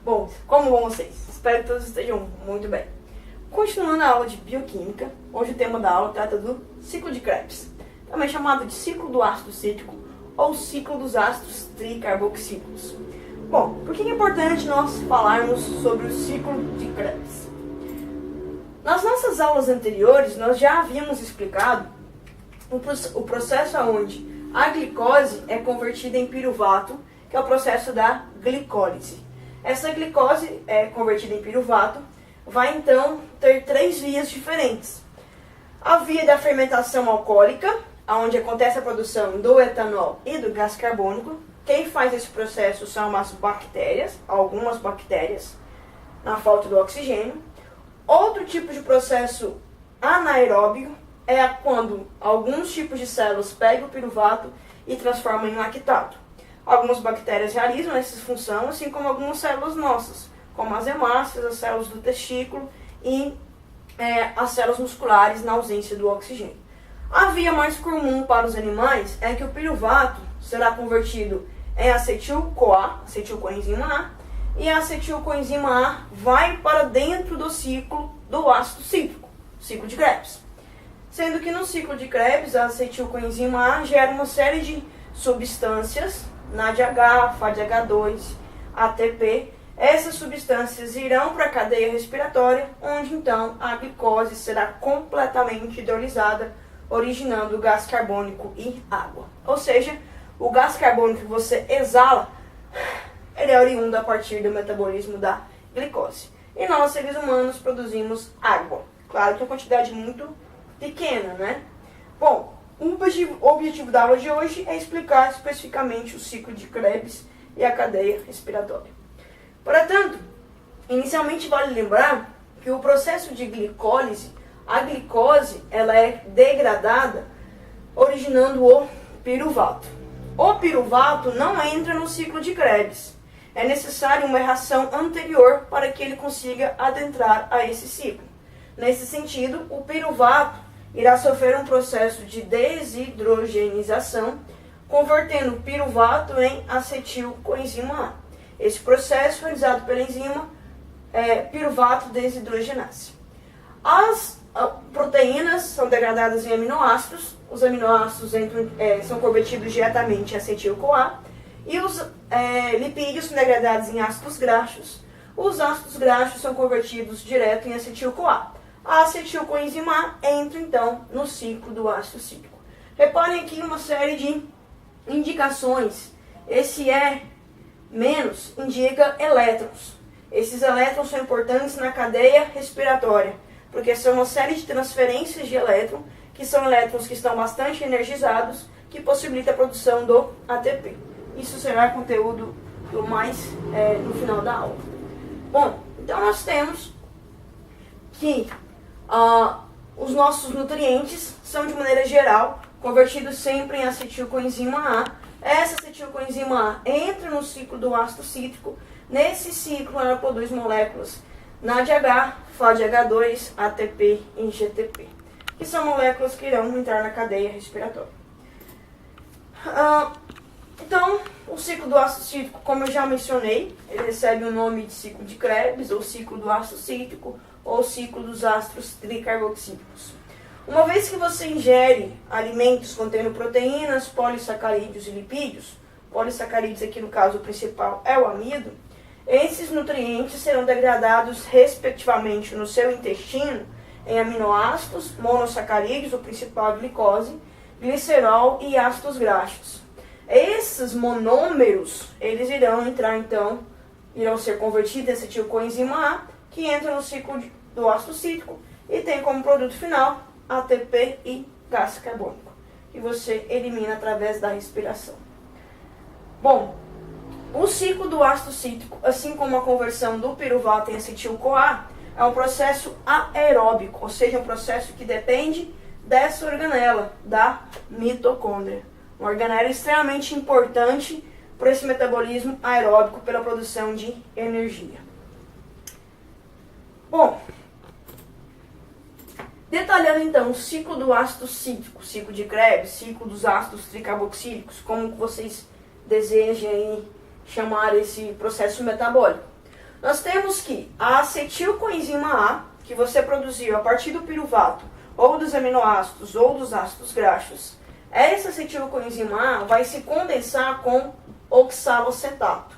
Bom, como vão vocês? Espero que todos estejam muito bem. Continuando a aula de bioquímica, hoje o tema da aula trata do ciclo de Krebs, também chamado de ciclo do ácido cítrico ou ciclo dos ácidos tricarboxílicos. Bom, por que é importante nós falarmos sobre o ciclo de Krebs? Nas nossas aulas anteriores, nós já havíamos explicado o processo onde a glicose é convertida em piruvato, que é o processo da glicólise. Essa glicose é convertida em piruvato, vai então ter três vias diferentes. A via da fermentação alcoólica, onde acontece a produção do etanol e do gás carbônico. Quem faz esse processo são as bactérias, algumas bactérias, na falta do oxigênio. Outro tipo de processo anaeróbio é quando alguns tipos de células pegam o piruvato e transformam em lactato. Algumas bactérias realizam essa função, assim como algumas células nossas, como as hemácias, as células do testículo e as células musculares na ausência do oxigênio. A via mais comum para os animais é que o piruvato será convertido em acetil-CoA, acetilcoenzima A, e a acetilcoenzima A vai para dentro do ciclo do ácido cítrico, ciclo de Krebs. Sendo que no ciclo de Krebs, a acetilcoenzima A gera uma série de substâncias, NADH, FADH2, ATP. Essas substâncias irão para a cadeia respiratória, onde então a glicose será completamente hidrolisada, originando o gás carbônico e água. Ou seja, o gás carbônico que você exala, ele é oriundo a partir do metabolismo da glicose. E nós, seres humanos, produzimos água. Claro que é uma quantidade muito pequena, né? Bom, o objetivo da aula de hoje é explicar especificamente o ciclo de Krebs e a cadeia respiratória. Portanto, inicialmente vale lembrar que o processo de glicólise, a glicose, ela é degradada, originando o piruvato. O piruvato não entra no ciclo de Krebs. É necessário uma reação anterior para que ele consiga adentrar a esse ciclo. Nesse sentido, o piruvato irá sofrer um processo de desidrogenização, convertendo o piruvato em acetilcoenzima A. Esse processo, realizado pela enzima piruvato desidrogenase. As proteínas são degradadas em aminoácidos, os aminoácidos são convertidos diretamente em acetil-CoA, e os lipídios são degradados em ácidos graxos. Os ácidos graxos são convertidos direto em acetil-CoA. A acetilcoenzima A entra então no ciclo do ácido cítrico. Reparem aqui uma série de indicações. Esse menos indica elétrons. Esses elétrons são importantes na cadeia respiratória, porque são uma série de transferências de elétron, que são elétrons que estão bastante energizados, que possibilita a produção do ATP. Isso será conteúdo no final da aula. Bom, então nós temos que os nossos nutrientes são, de maneira geral, convertidos sempre em acetilcoenzima A. Essa acetilcoenzima A entra no ciclo do ácido cítrico. Nesse ciclo, ela produz moléculas NADH, FADH2, ATP e GTP, que são moléculas que irão entrar na cadeia respiratória. Então, o ciclo do ácido cítrico, como eu já mencionei, ele recebe o nome de ciclo de Krebs, ou ciclo do ácido cítrico, ou ciclo dos ácidos tricarboxílicos. Uma vez que você ingere alimentos contendo proteínas, polissacarídeos e lipídios, polissacarídeos aqui no caso o principal é o amido, esses nutrientes serão degradados respectivamente no seu intestino em aminoácidos, monossacarídeos, o principal é glicose, glicerol e ácidos graxos. Esses monômeros, eles irão ser convertidos em acetilcoenzima A, que entra no ciclo do ácido cítrico e tem como produto final ATP e gás carbônico, que você elimina através da respiração. Bom, o ciclo do ácido cítrico, assim como a conversão do piruvato em acetil-CoA, é um processo aeróbico, ou seja, um processo que depende dessa organela, da mitocôndria. Uma organela extremamente importante para esse metabolismo aeróbico pela produção de energia. Bom, detalhando então o ciclo do ácido cítrico, ciclo de Krebs, ciclo dos ácidos tricarboxílicos, como vocês desejem chamar esse processo metabólico. Nós temos que a acetilcoenzima A, que você produziu a partir do piruvato, ou dos aminoácidos, ou dos ácidos graxos, essa acetilcoenzima A vai se condensar com oxalocetato.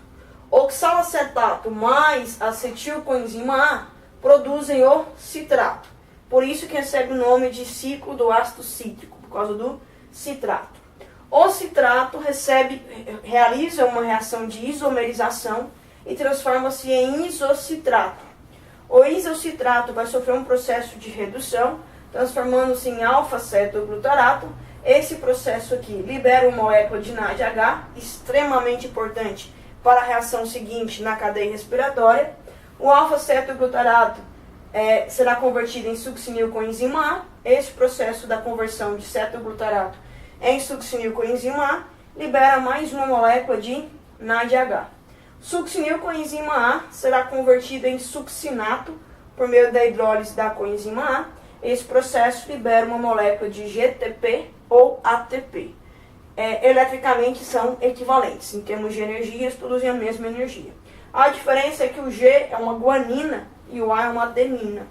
Oxalocetato mais acetilcoenzima A produzem o citrato. Por isso que recebe o nome de ciclo do ácido cítrico, por causa do citrato. O citrato realiza uma reação de isomerização e transforma-se em isocitrato. O isocitrato vai sofrer um processo de redução, transformando-se em alfa-cetoglutarato. Esse processo aqui libera uma molécula de NADH, extremamente importante para a reação seguinte na cadeia respiratória. O alfa-cetoglutarato será convertido em succinilcoenzima A. Esse processo da conversão de cetoglutarato em succinilcoenzima A libera mais uma molécula de NADH. Succinilcoenzima A será convertida em succinato por meio da hidrólise da coenzima A. Esse processo libera uma molécula de GTP ou ATP. Eletricamente são equivalentes. Em termos de energia, eles produzem a mesma energia. A diferença é que o G é uma guanina e o A é uma adenina.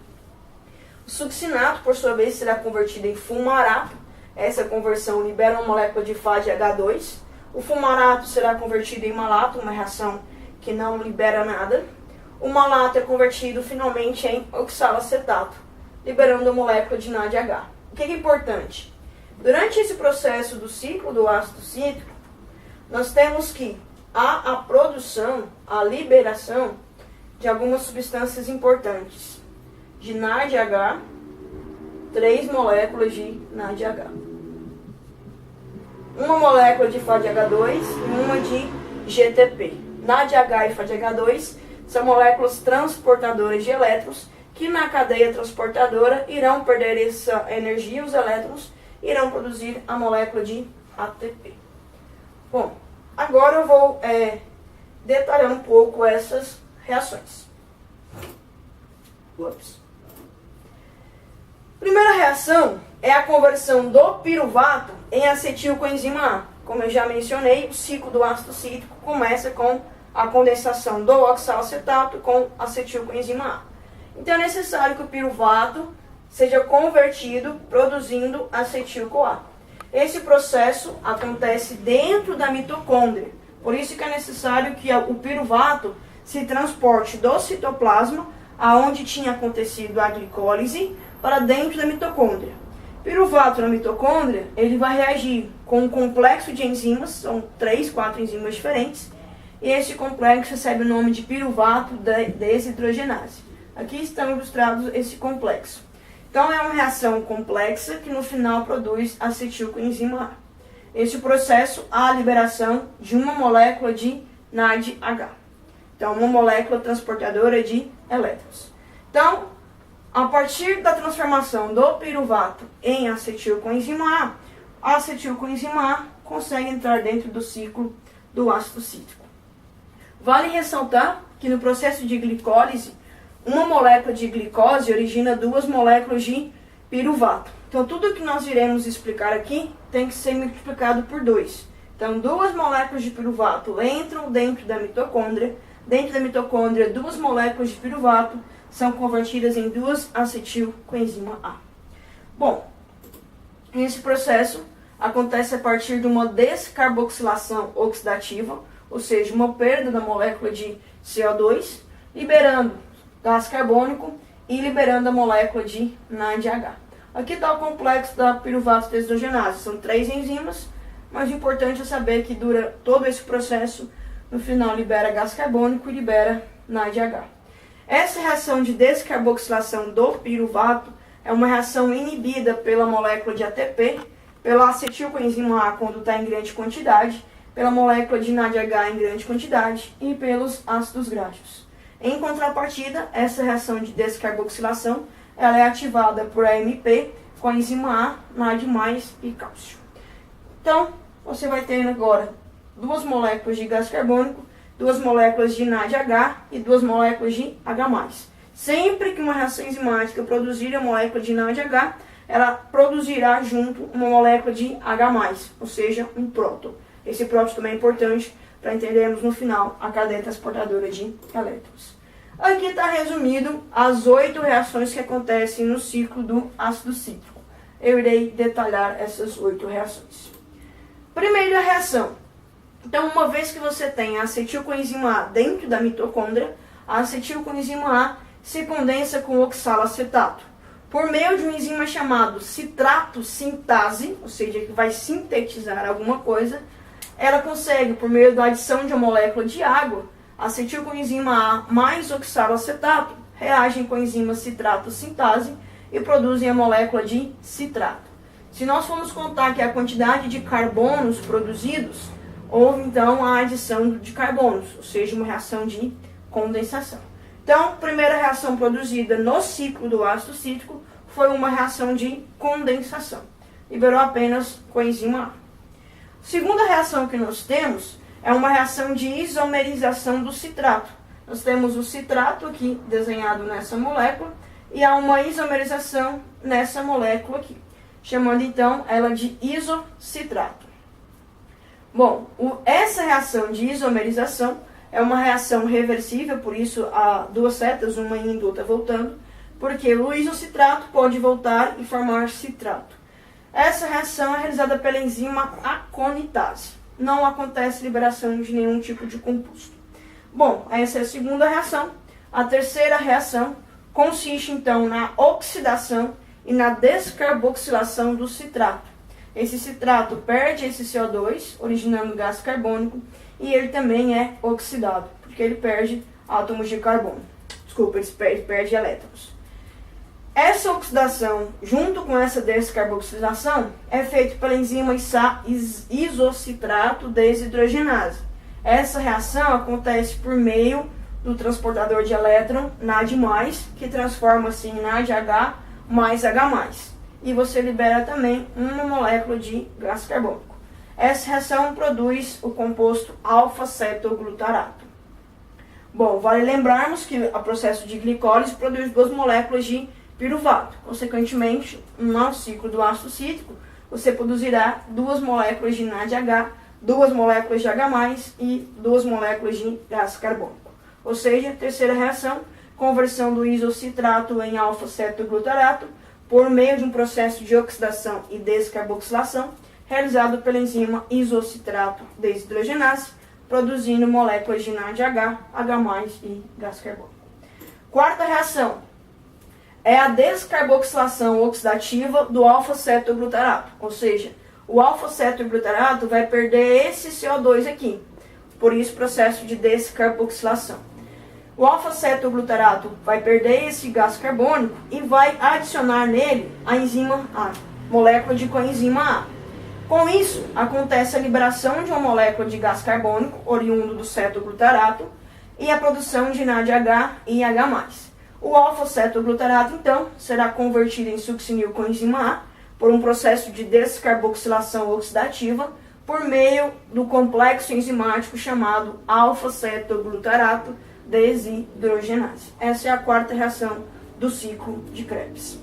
O succinato, por sua vez, será convertido em fumarato. Essa conversão libera uma molécula de FADH2. O fumarato será convertido em malato, uma reação que não libera nada. O malato é convertido finalmente em oxalacetato, liberando a molécula de NADH. O que é importante? Durante esse processo do ciclo do ácido cítrico, nós temos que há a produção, a liberação de algumas substâncias importantes. De NADH, 3 moléculas de NADH. Uma molécula de FADH2 e uma de GTP. NADH e FADH2 são moléculas transportadoras de elétrons que na cadeia transportadora irão perder essa energia, os elétrons irão produzir a molécula de ATP. Bom, agora eu vou detalhar um pouco essas reações. Primeira reação é a conversão do piruvato em acetilcoenzima A. Como eu já mencionei, o ciclo do ácido cítrico começa com a condensação do oxalacetato com acetilcoenzima A. Então é necessário que o piruvato seja convertido produzindo acetil-CoA. Esse processo acontece dentro da mitocôndria. Por isso que é necessário que o piruvato se transporte do citoplasma, aonde tinha acontecido a glicólise, para dentro da mitocôndria. Piruvato na mitocôndria, ele vai reagir com um complexo de enzimas, são 3, 4 enzimas diferentes, e esse complexo recebe o nome de piruvato desidrogenase. Aqui estão ilustrados esse complexo. Então é uma reação complexa que no final produz acetilcoenzima A. Esse processo há a liberação de uma molécula de NADH. Então, uma molécula transportadora de elétrons. Então, a partir da transformação do piruvato em acetilcoenzima A acetilcoenzima A consegue entrar dentro do ciclo do ácido cítrico. Vale ressaltar que no processo de glicólise, uma molécula de glicose origina 2 moléculas de piruvato. Então, tudo que nós iremos explicar aqui tem que ser multiplicado por 2. Então, 2 moléculas de piruvato entram dentro da mitocôndria. Dentro da mitocôndria, 2 moléculas de piruvato são convertidas em 2 acetilcoenzima A. Bom, esse processo acontece a partir de uma descarboxilação oxidativa, ou seja, uma perda da molécula de CO2, liberando gás carbônico e liberando a molécula de NADH. Aqui está o complexo da piruvato desidrogenase. São 3 enzimas, mas o importante é saber que dura todo esse processo, no final libera gás carbônico e libera NADH. Essa reação de descarboxilação do piruvato é uma reação inibida pela molécula de ATP, pela acetilcoenzima A quando está em grande quantidade, pela molécula de NADH em grande quantidade e pelos ácidos graxos. Em contrapartida, essa reação de descarboxilação ela é ativada por AMP, coenzima A, NAD+, e cálcio. Então, você vai ter agora 2 moléculas de gás carbônico, 2 moléculas de NADH e 2 moléculas de H+. Sempre que uma reação enzimática produzir a molécula de NADH, ela produzirá junto uma molécula de H+, ou seja, um próton. Esse próton também é importante para entendermos no final a cadeia transportadora de elétrons. Aqui está resumido as 8 reações que acontecem no ciclo do ácido cítrico. Eu irei detalhar essas 8 reações. Primeira reação. Então, uma vez que você tem a acetilcoenzima A dentro da mitocôndria, a acetilcoenzima A se condensa com oxalacetato. Por meio de uma enzima chamada citrato sintase, ou seja, que vai sintetizar alguma coisa, ela consegue, por meio da adição de uma molécula de água, acetilcoenzima A mais oxalacetato reagem com a enzima citrato sintase e produzem a molécula de citrato. Se nós formos contar que a quantidade de carbonos produzidos, houve então a adição de carbonos, ou seja, uma reação de condensação. Então, primeira reação produzida no ciclo do ácido cítrico foi uma reação de condensação. Liberou apenas coenzima A. Segunda reação que nós temos é uma reação de isomerização do citrato. Nós temos o citrato aqui desenhado nessa molécula e há uma isomerização nessa molécula aqui, chamando então ela de isocitrato. Bom, essa reação de isomerização é uma reação reversível, por isso há duas setas, uma indo, outra voltando, porque o isocitrato pode voltar e formar citrato. Essa reação é realizada pela enzima aconitase. Não acontece liberação de nenhum tipo de composto. Bom, essa é a segunda reação. A terceira reação consiste então na oxidação e na descarboxilação do citrato. Esse citrato perde esse CO2, originando gás carbônico, e ele também é oxidado, porque ele perde átomos de carbono. Desculpa, ele perde elétrons. Essa oxidação, junto com essa descarboxilação, é feita pela enzima isocitrato desidrogenase. Essa reação acontece por meio do transportador de elétron NAD+, que transforma-se em NADH mais H+. E você libera também uma molécula de gás carbônico. Essa reação produz o composto alfa-cetoglutarato. Bom, vale lembrarmos que o processo de glicólise produz 2 moléculas de piruvato. Consequentemente, no ciclo do ácido cítrico, você produzirá 2 moléculas de NADH, 2 moléculas de H+, e 2 moléculas de gás carbônico. Ou seja, terceira reação, conversão do isocitrato em alfa-cetoglutarato por meio de um processo de oxidação e descarboxilação realizado pela enzima isocitrato desidrogenase, produzindo moléculas de NADH, H+, e gás carbônico. Quarta reação é a descarboxilação oxidativa do alfa-cetoglutarato, ou seja, o alfa-cetoglutarato vai perder esse CO2 aqui, por isso processo de descarboxilação. O alfa-cetoglutarato vai perder esse gás carbônico e vai adicionar nele a enzima A, molécula de coenzima A. Com isso, acontece a liberação de uma molécula de gás carbônico, oriundo do cetoglutarato, e a produção de NADH e H+. O alfa-cetoglutarato, então, será convertido em succinilcoenzima A por um processo de descarboxilação oxidativa por meio do complexo enzimático chamado alfa-cetoglutarato desidrogenase. Essa é a quarta reação do ciclo de Krebs.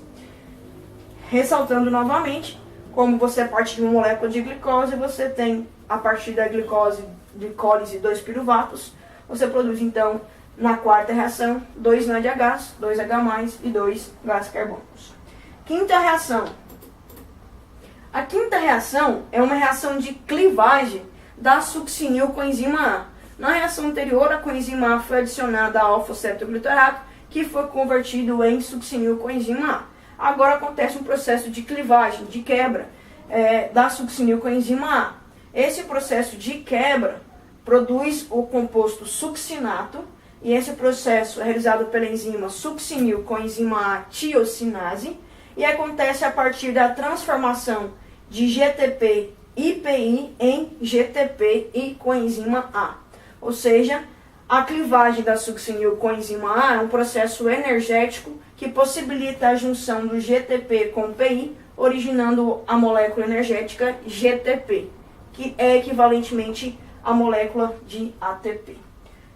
Ressaltando novamente, como você parte de uma molécula de glicose, você tem, a partir da glicólise 2 piruvatos, você produz, então, na quarta reação, 2 NADHs, 2 H+, e 2 gás carbônicos. Quinta reação. A quinta reação é uma reação de clivagem da succinilcoenzima A. Na reação anterior, a coenzima A foi adicionada a alfa-cetoglutarato, que foi convertido em succinilcoenzima A. Agora acontece um processo de clivagem, de quebra da succinilcoenzima A. Esse processo de quebra produz o composto succinato, e esse processo é realizado pela enzima succinilcoenzima A tiocinase, e acontece a partir da transformação de GTP-IPI em GTP e coenzima A. Ou seja, a clivagem da succinilcoenzima A é um processo energético que possibilita a junção do GTP com PI, originando a molécula energética GTP, que é equivalentemente à molécula de ATP.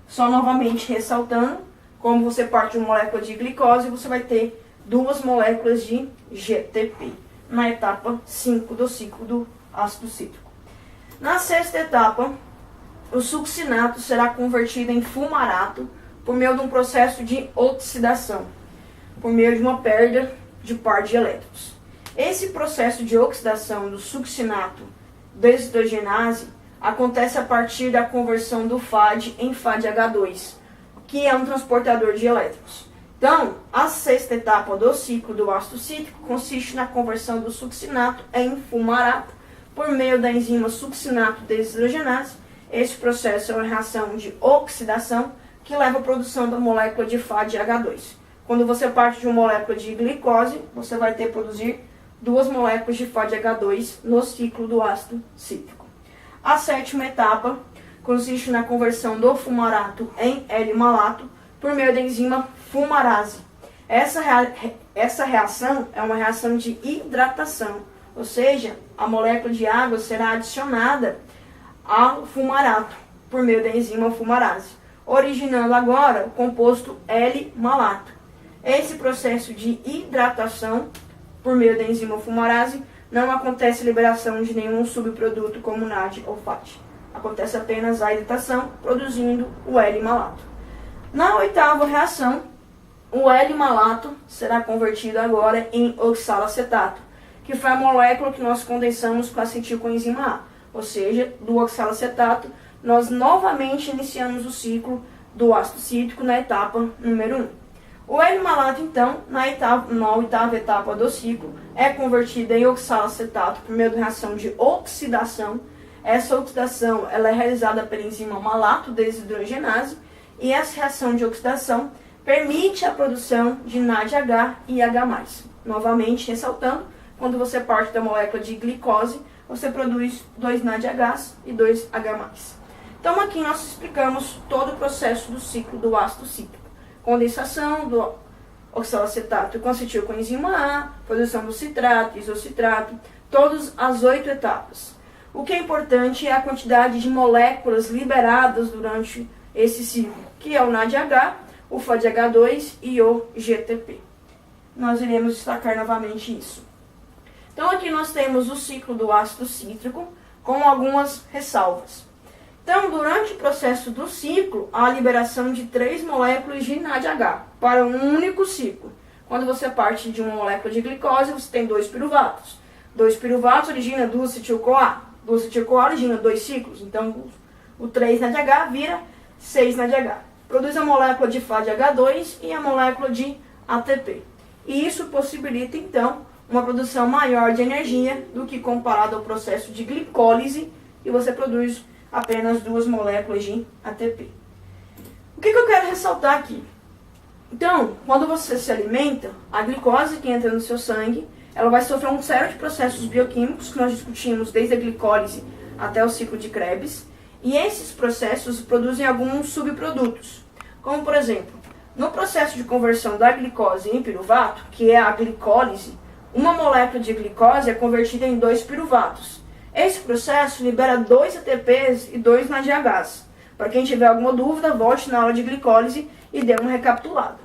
Só novamente ressaltando, como você parte de uma molécula de glicose, você vai ter 2 moléculas de GTP, na etapa 5 do ciclo do ácido cítrico. Na sexta etapa, o succinato será convertido em fumarato por meio de um processo de oxidação, por meio de uma perda de par de elétrons. Esse processo de oxidação do succinato desidrogenase acontece a partir da conversão do FAD em FADH2, que é um transportador de elétrons. Então, a sexta etapa do ciclo do ácido cítrico consiste na conversão do succinato em fumarato por meio da enzima succinato desidrogenase. Esse processo é uma reação de oxidação que leva à produção da molécula de FADH2. Quando você parte de uma molécula de glicose, você vai ter que produzir duas moléculas de FADH2 no ciclo do ácido cítrico. A sétima etapa consiste na conversão do fumarato em L-malato por meio da enzima fumarase. Essa reação é uma reação de hidratação, ou seja, a molécula de água será adicionada ao fumarato por meio da enzima fumarase, originando agora o composto L-malato. Esse processo de hidratação por meio da enzima fumarase não acontece liberação de nenhum subproduto como NAD ou FAD. Acontece apenas a hidratação, produzindo o L-malato. Na oitava reação, o L-malato será convertido agora em oxalacetato, que foi a molécula que nós condensamos com acetilcoenzima A. Ou seja, do oxalacetato, nós novamente iniciamos o ciclo do ácido cítrico na etapa número 1. O L-malato, então, na oitava etapa do ciclo, é convertido em oxalacetato por meio da reação de oxidação. Essa oxidação ela é realizada pela enzima malato desidrogenase, e essa reação de oxidação permite a produção de NADH e H+. Novamente, ressaltando, quando você parte da molécula de glicose, você produz 2 NADHs e 2 H+. Então, aqui nós explicamos todo o processo do ciclo do ácido cítrico. Condensação do oxalacetato com acetilcoenzima A, produção do citrato, isocitrato, todas as 8 etapas. O que é importante é a quantidade de moléculas liberadas durante esse ciclo, que é o NADH, o FADH2 e o GTP. Nós iremos destacar novamente isso. Então aqui nós temos o ciclo do ácido cítrico com algumas ressalvas. Então, durante o processo do ciclo, há a liberação de 3 moléculas de NADH para um único ciclo. Quando você parte de uma molécula de glicose, você tem 2 piruvatos. 2 piruvatos origina 2 acetil-CoA. 2 acetil-CoA origina 2 ciclos. Então, o 3 NADH vira 6 NADH. Produz a molécula de FADH2 e a molécula de ATP. E isso possibilita, então, uma produção maior de energia do que comparado ao processo de glicólise, e você produz apenas 2 moléculas de ATP. O que eu quero ressaltar aqui? Então, quando você se alimenta, a glicose que entra no seu sangue, ela vai sofrer um sério de processos bioquímicos que nós discutimos desde a glicólise até o ciclo de Krebs, e esses processos produzem alguns subprodutos, como por exemplo, no processo de conversão da glicose em piruvato, que é a glicólise, uma molécula de glicose é convertida em 2 piruvatos. Esse processo libera 2 ATPs e 2 NADHs. Para quem tiver alguma dúvida, volte na aula de glicólise e dê uma recapitulada.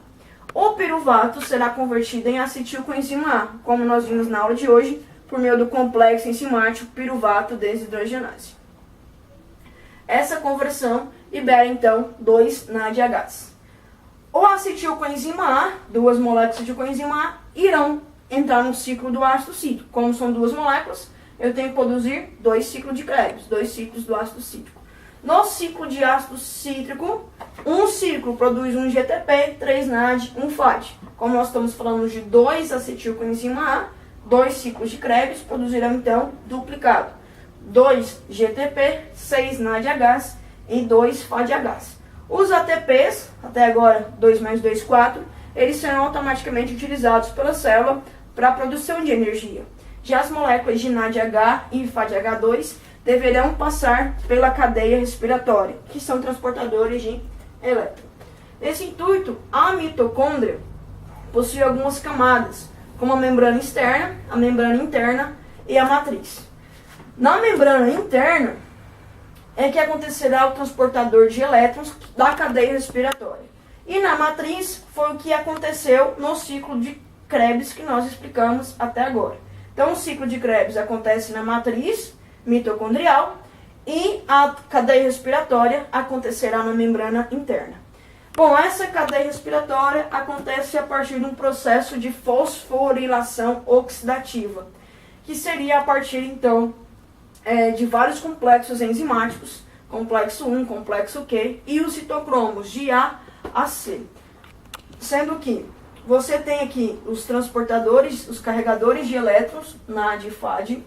O piruvato será convertido em acetilcoenzima A, como nós vimos na aula de hoje, por meio do complexo enzimático piruvato desidrogenase. Essa conversão libera, então, 2 NADHs. O acetilcoenzima A, 2 moléculas de coenzima A, irão entrar no ciclo do ácido cítrico. Como são 2 moléculas, eu tenho que produzir 2 ciclos de Krebs, 2 ciclos do ácido cítrico. No ciclo de ácido cítrico, um ciclo produz um GTP, 3 NAD, 1 FAD. Como nós estamos falando de 2 acetilcoenzima A, 2 ciclos de Krebs produzirão então duplicado. 2 GTP, 6 NADHs e 2 FADHs. Os ATPs, até agora 2 mais 2, 4, eles serão automaticamente utilizados pela célula para a produção de energia. Já as moléculas de NADH e FADH2 deverão passar pela cadeia respiratória, que são transportadores de elétrons. Nesse intuito, a mitocôndria possui algumas camadas, como a membrana externa, a membrana interna e a matriz. Na membrana interna é que acontecerá o transportador de elétrons da cadeia respiratória. E na matriz foi o que aconteceu no ciclo de Krebs que nós explicamos até agora. Então, o ciclo de Krebs acontece na matriz mitocondrial e a cadeia respiratória acontecerá na membrana interna. Bom, essa cadeia respiratória acontece a partir de um processo de fosforilação oxidativa, que seria a partir, então, de vários complexos enzimáticos, complexo 1, complexo Q, e os citocromos de A a C. Sendo que você tem aqui os transportadores, os carregadores de elétrons, NAD e FAD,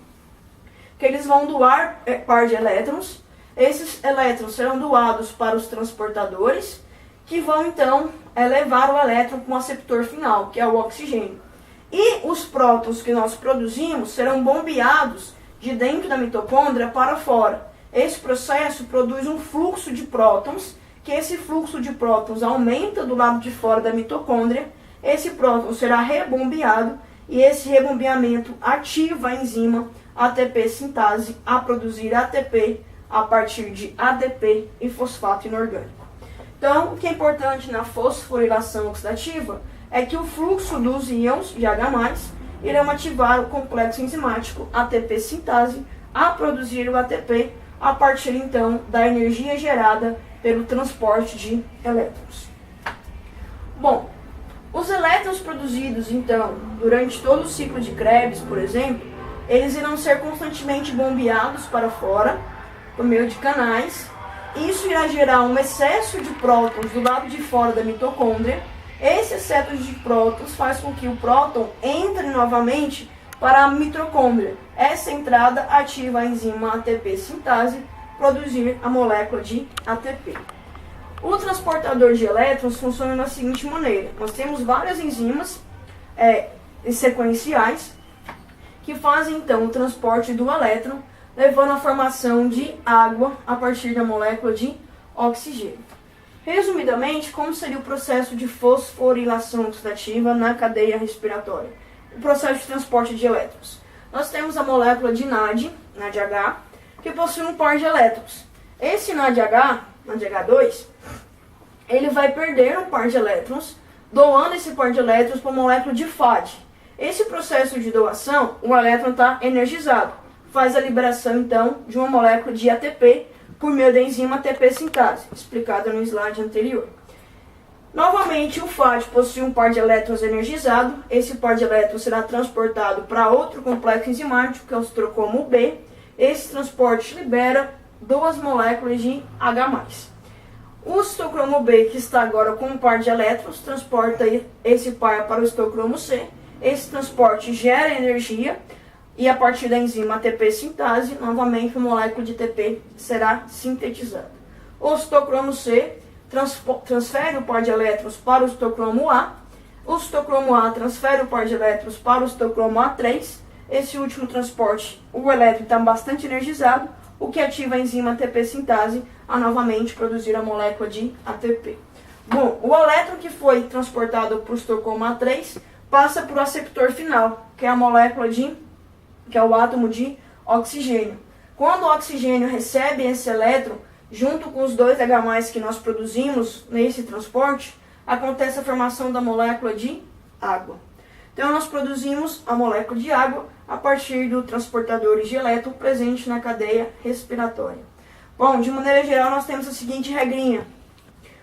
que eles vão doar par de elétrons. Esses elétrons serão doados para os transportadores, que vão então levar o elétron para o aceptor final, que é o oxigênio. E os prótons que nós produzimos serão bombeados de dentro da mitocôndria para fora. Esse processo produz um fluxo de prótons, que esse fluxo de prótons aumenta do lado de fora da mitocôndria. Esse próton será rebombeado e esse rebombeamento ativa a enzima ATP sintase a produzir ATP a partir de ADP e fosfato inorgânico. Então, o que é importante na fosforilação oxidativa é que o fluxo dos íons de H+, irão ativar o complexo enzimático ATP sintase a produzir o ATP a partir, então, da energia gerada pelo transporte de elétrons. Bom, os elétrons produzidos, então, durante todo o ciclo de Krebs, por exemplo, eles irão ser constantemente bombeados para fora, por meio de canais. Isso irá gerar um excesso de prótons do lado de fora da mitocôndria. Esse excesso de prótons faz com que o próton entre novamente para a mitocôndria. Essa entrada ativa a enzima ATP sintase, produzir a molécula de ATP. O transportador de elétrons funciona da seguinte maneira. Nós temos várias enzimas sequenciais que fazem então o transporte do elétron, levando à formação de água a partir da molécula de oxigênio. Resumidamente, como seria o processo de fosforilação oxidativa na cadeia respiratória? O processo de transporte de elétrons. Nós temos a molécula de NAD, NADH, que possui um par de elétrons. Esse NADH, NADH2, ele vai perder um par de elétrons, doando esse par de elétrons para a molécula de FAD. Esse processo de doação, o elétron está energizado. Faz a liberação, então, de uma molécula de ATP por meio da enzima ATP sintase, explicada no slide anterior. Novamente, o FAD possui um par de elétrons energizado. Esse par de elétrons será transportado para outro complexo enzimático, que é o citocromo B. Esse transporte libera duas moléculas de H+. O citocromo B, que está agora com um par de elétrons, transporta esse par para o citocromo C. Esse transporte gera energia e a partir da enzima ATP sintase, novamente a molécula de ATP será sintetizada. O citocromo C transfere o par de elétrons para o citocromo A. O citocromo A transfere o par de elétrons para o citocromo A3. Esse último transporte, o elétron está bastante energizado, o que ativa a enzima ATP sintase a novamente produzir a molécula de ATP. Bom, o elétron que foi transportado para o citocromo A3 passa para o aceptor final, que é a molécula que é o átomo de oxigênio. Quando o oxigênio recebe esse elétron, junto com os dois H+, que nós produzimos nesse transporte, acontece a formação da molécula de água. Então, nós produzimos a molécula de água a partir dos transportadores de elétron presentes na cadeia respiratória. Bom, de maneira geral, nós temos a seguinte regrinha.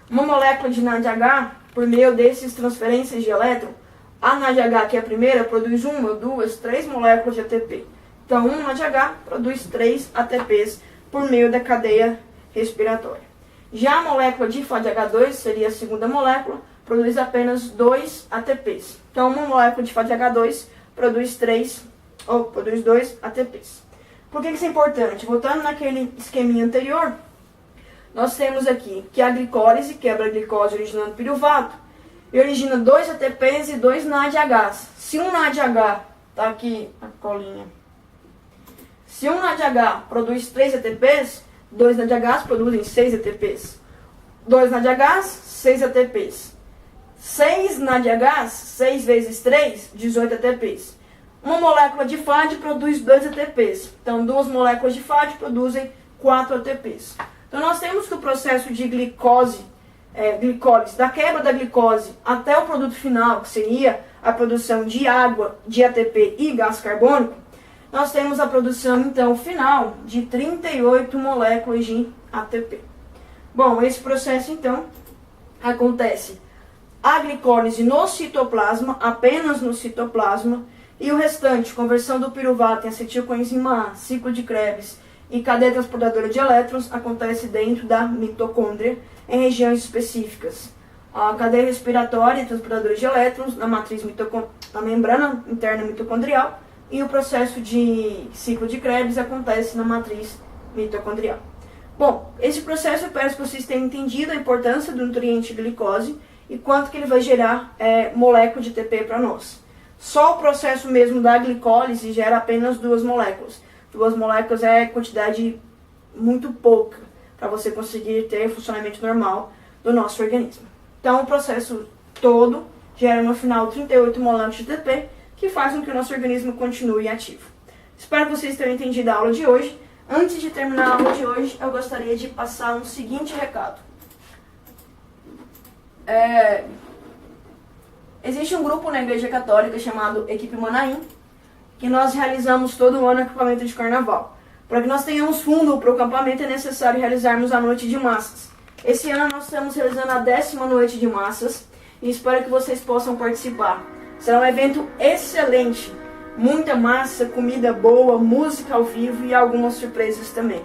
Uma molécula de NADH, por meio desses transferências de elétron, a NADH, que é a primeira, produz 1, 2, 3 moléculas de ATP. Então, um NADH produz 3 ATPs por meio da cadeia respiratória. Já a molécula de FADH2, seria a segunda molécula, produz apenas 2 ATPs. Então, uma molécula de FADH2 produz 2 ATPs. Por que isso é importante? Voltando naquele esqueminha anterior, nós temos aqui que a glicólise quebra a glicose originando piruvato e origina 2 ATPs e 2 NADHs. Se um NADH, tá aqui a colinha, se um NADH produz 3 ATPs, 2 NADHs produzem 6 ATPs. 2 NADHs, 6 ATPs. 6 NADHs, 6 vezes 3, 18 ATPs. Uma molécula de FAD produz 2 ATPs. Então, 2 moléculas de FAD produzem 4 ATPs. Então, nós temos que o processo de glicólise, da quebra da glicose até o produto final, que seria a produção de água, de ATP e gás carbônico, nós temos a produção, então, final de 38 moléculas de ATP. Bom, esse processo, então, acontece a glicólise no citoplasma, apenas no citoplasma, e o restante, conversão do piruvato em acetilcoenzima A, ciclo de Krebs e cadeia transportadora de elétrons, acontece dentro da mitocôndria, em regiões específicas. A cadeia respiratória e transportadora de elétrons na matriz na membrana interna mitocondrial, e o processo de ciclo de Krebs acontece na matriz mitocondrial. Bom, esse processo eu peço que vocês tenham entendido a importância do nutriente glicose e quanto que ele vai gerar molécula de TP para nós. Só o processo mesmo da glicólise gera apenas 2 moléculas. 2 moléculas é quantidade muito pouca para você conseguir ter funcionamento normal do nosso organismo. Então o processo todo gera no final 38 moléculas de TP, que faz com que o nosso organismo continue ativo. Espero que vocês tenham entendido a aula de hoje. Antes de terminar a aula de hoje, eu gostaria de passar um seguinte recado. Existe um grupo na Igreja Católica chamado Equipe Manaim, que nós realizamos todo ano acampamento de carnaval. Para que nós tenhamos fundo para o acampamento, é necessário realizarmos a noite de massas. Esse ano nós estamos realizando a 10ª noite de massas e espero que vocês possam participar. Será um evento excelente, muita massa, comida boa, música ao vivo e algumas surpresas também.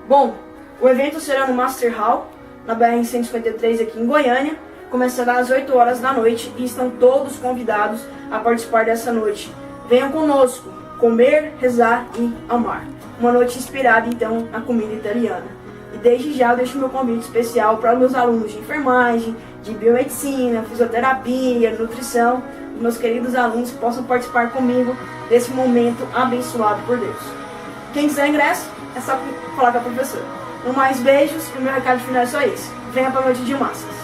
Bom, o evento será no Master Hall, na BR-153 aqui em Goiânia. Começará às 8 horas da noite e estão todos convidados a participar dessa noite. Venham conosco, comer, rezar e amar. Uma noite inspirada, então, na comida italiana. E desde já eu deixo meu convite especial para os meus alunos de enfermagem, de biomedicina, fisioterapia, nutrição, e meus queridos alunos que possam participar comigo desse momento abençoado por Deus. Quem quiser ingresso, é só falar com a professora. No mais, beijos, e o meu recado final é só esse. Venha para a noite de massas.